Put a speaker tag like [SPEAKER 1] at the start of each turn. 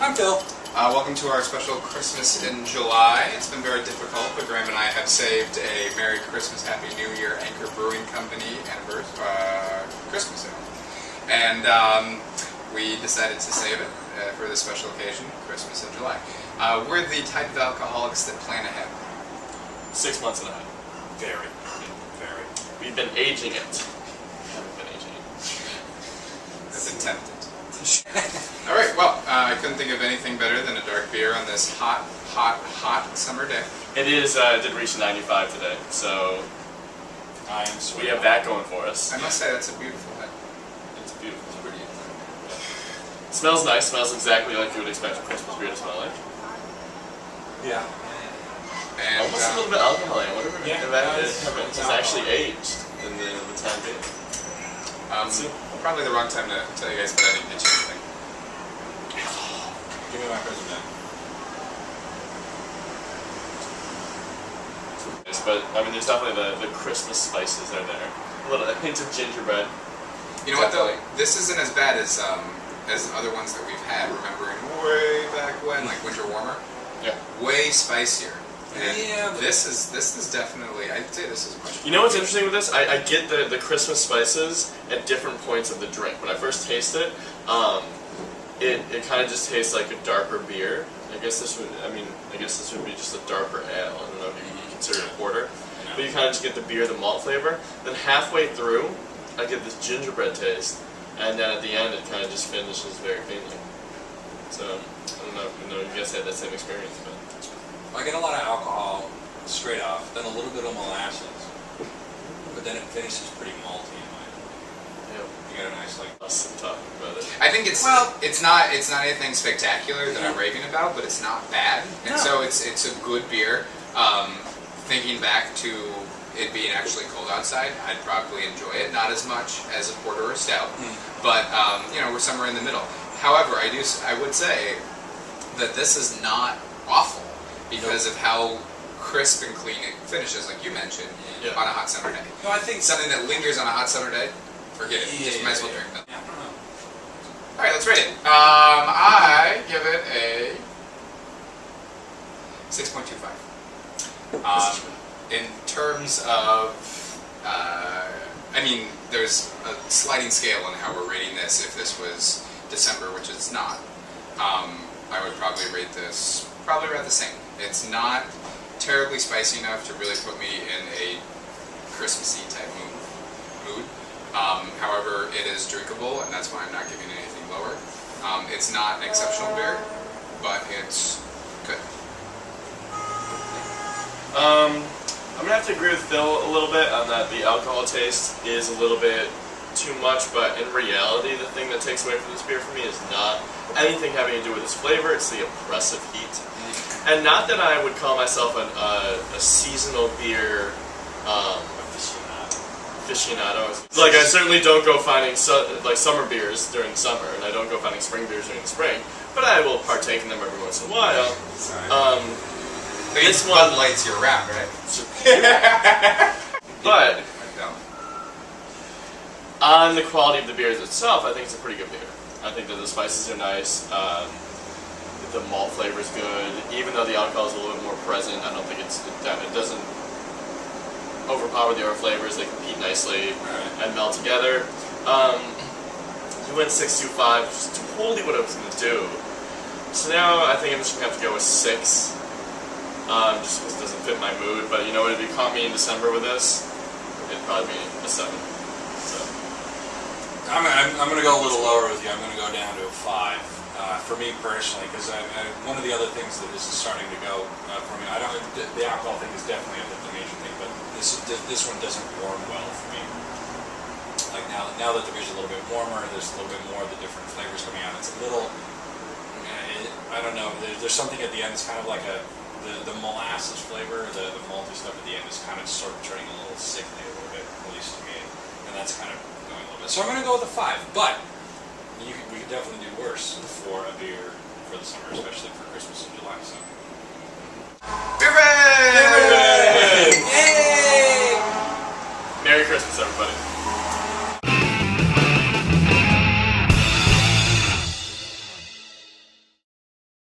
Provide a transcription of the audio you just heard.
[SPEAKER 1] I'm Phil.
[SPEAKER 2] Welcome to our special Christmas in July. It's been very difficult, but Graham and I have saved a Merry Christmas, Happy New Year Anchor Brewing Company Christmas ale. And we decided to save it for this special occasion, Christmas in July. We're the type of alcoholics that plan ahead.
[SPEAKER 3] 6 months ahead.
[SPEAKER 1] Very.
[SPEAKER 3] We've been aging it. Haven't been aging it.
[SPEAKER 2] I've been tempted. Alright, well, I couldn't think of anything better than a dark beer on this hot summer day.
[SPEAKER 3] It is, did reach 95 today, so
[SPEAKER 1] I am sweet.
[SPEAKER 3] we have that going for us.
[SPEAKER 2] I must say, that's a beautiful head.
[SPEAKER 3] It's beautiful.
[SPEAKER 2] It's pretty.
[SPEAKER 3] It smells nice, smells exactly like you would expect a Christmas beer to smell like.
[SPEAKER 1] Yeah.
[SPEAKER 2] And,
[SPEAKER 3] Almost a little bit alcohol. I wonder if
[SPEAKER 1] it's
[SPEAKER 3] it's actually aged in the time being.
[SPEAKER 2] Probably the wrong time to tell you guys, but I didn't get you anything.
[SPEAKER 1] Give me my present then.
[SPEAKER 3] But, I mean, there's definitely the Christmas spices are there. A hint of gingerbread.
[SPEAKER 2] You know what though? This isn't as bad as other ones that we've had. Remembering way back when, like Winter Warmer.
[SPEAKER 3] Yeah.
[SPEAKER 2] Way spicier. And
[SPEAKER 1] Yeah, but
[SPEAKER 2] this is definitely. I'd say this is much.
[SPEAKER 3] You know what's interesting with this? I get the Christmas spices at different points of the drink. When I first taste it, it kind of just tastes like a darker beer. I guess this would be just a darker ale. I don't know if you consider it a porter.
[SPEAKER 1] No.
[SPEAKER 3] But you kind of just get the beer, the malt flavor. Then halfway through, I get this gingerbread taste. And then at the end, it kind of just finishes very cleanly. So, I don't know if you guys had that same experience, but...
[SPEAKER 1] I get a lot of alcohol straight off, then a little bit of molasses, but then it finishes pretty malty in my opinion.
[SPEAKER 3] Yeah.
[SPEAKER 1] You get a nice like.
[SPEAKER 3] Us talking about it.
[SPEAKER 2] I think it's not anything spectacular that I'm raving about, but it's not bad, and so it's a good beer. Thinking back to it being actually cold outside, I'd probably enjoy it. Not as much as a porter or stout, but we're somewhere in the middle. However, I would say that this is not awful because of how crisp and clean it finishes, like you mentioned, on a hot summer day.
[SPEAKER 1] No, I think
[SPEAKER 2] Something that lingers on a hot summer day, forget it. Just might as well drink that.
[SPEAKER 1] Yeah, I don't know.
[SPEAKER 2] All right, let's rate it. I give it a 6.25. In terms of, there's a sliding scale on how we're rating this. If this was December, which it's not, I would probably rate this around the same. It's not terribly spicy enough to really put me in a Christmassy type mood. However, it is drinkable, and that's why I'm not giving it anything lower. It's not an exceptional beer, but it's good.
[SPEAKER 3] I'm gonna have to agree with Phil a little bit on that. The alcohol taste is a little bit too much, but in reality, the thing that takes away from this beer for me is not anything having to do with its flavor. It's the oppressive heat. And not that I would call myself a seasonal beer aficionado. Like, I certainly don't go finding summer beers during the summer, and I don't go finding spring beers during the spring, but I will partake in them every once in a while.
[SPEAKER 2] This one lights you around, right?
[SPEAKER 3] But on the quality of the beers itself, I think it's a pretty good beer. I think that the spices are nice. The malt flavor is good. Even though the alcohol is a little bit more present, I don't think it doesn't overpower the other flavors. They compete nicely and meld together. You went 6.25, which is totally what I was going to do. So now I think I'm just going to have to go with 6. Just because it doesn't fit my mood. But you know what, if you caught me in December with this, it'd probably be a 7. So
[SPEAKER 1] I'm going to go a little lower with you. I'm going to go down to a 5. For me personally, because one of the other things that is starting to go for me, the alcohol thing is definitely the major thing, but this one doesn't warm well for me. Like now that the beer's a little bit warmer, there's a little bit more of the different flavors coming out. It's a little, I don't know. There's something at the end. It's kind of like the molasses flavor, the malty stuff at the end is kind of sort of turning a little sickly a little bit, at least to me, and that's kind of going a little bit. So I'm going to go with a 5, but we could definitely do worse for a beer for the summer, especially for